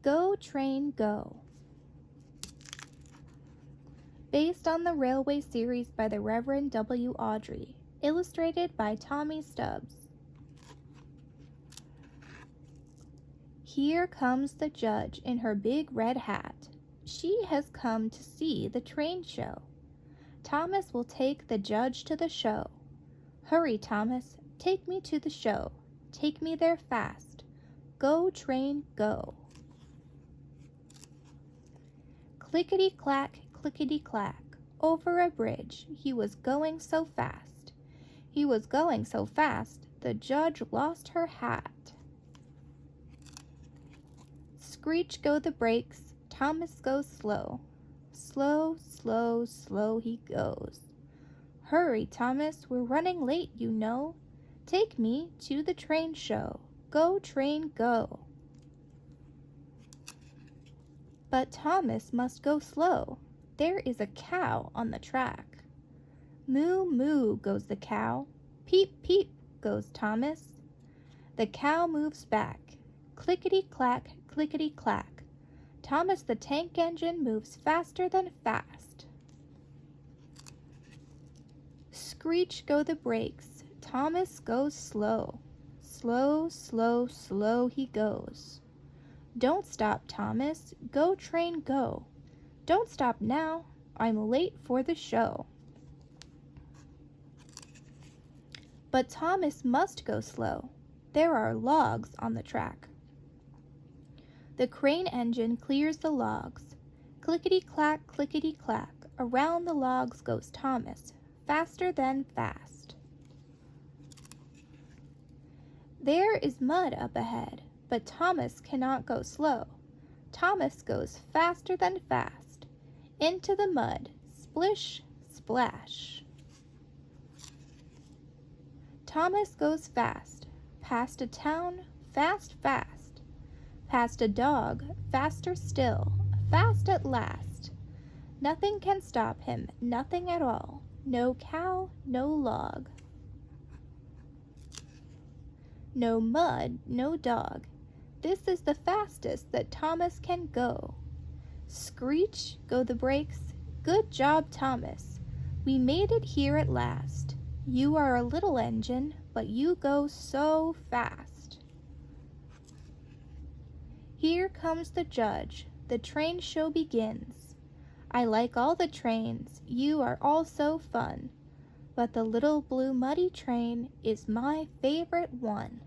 Go, train, go. Based on the railway series by the Reverend W. Awdry, illustrated by Tommy Stubbs. Here comes the judge in her big red hat. She has come to see the train show. Thomas will take the judge to the show. Hurry, Thomas, take me to the show. Take me there fast. Go, train, go. Clickety-clack, clickety-clack. Over a bridge, he was going so fast. He was going so fast, the judge lost her hat. Screech go the brakes, Thomas goes slow. Slow, slow, slow he goes. Hurry, Thomas, we're running late, you know. Take me to the train show. Go, train, go. But Thomas must go slow. There is a cow on the track. Moo, moo goes the cow. Peep, peep goes Thomas. The cow moves back. Clickety-clack, clickety-clack. Thomas the tank engine moves faster than fast. Screech go the brakes. Thomas goes slow. Slow, slow, slow he goes. Don't stop, Thomas. Go, train, go. Don't stop now. I'm late for the show. But Thomas must go slow. There are logs on the track. The crane engine clears the logs. Clickety-clack, clickety-clack. Around the logs goes Thomas, faster than fast. There is mud up ahead, but Thomas cannot go slow. Thomas goes faster than fast. Into the mud, splish, splash. Thomas goes fast, past a town, fast, fast. Past a dog, faster still, fast at last. Nothing can stop him, nothing at all. No cow, no log. No mud, no dog. This is the fastest that Thomas can go. Screech go the brakes. Good job, Thomas. We made it here at last. You are a little engine, but you go so fast. Here comes the judge. The train show begins. I like all the trains. You are all so fun. But the little blue muddy train is my favorite one.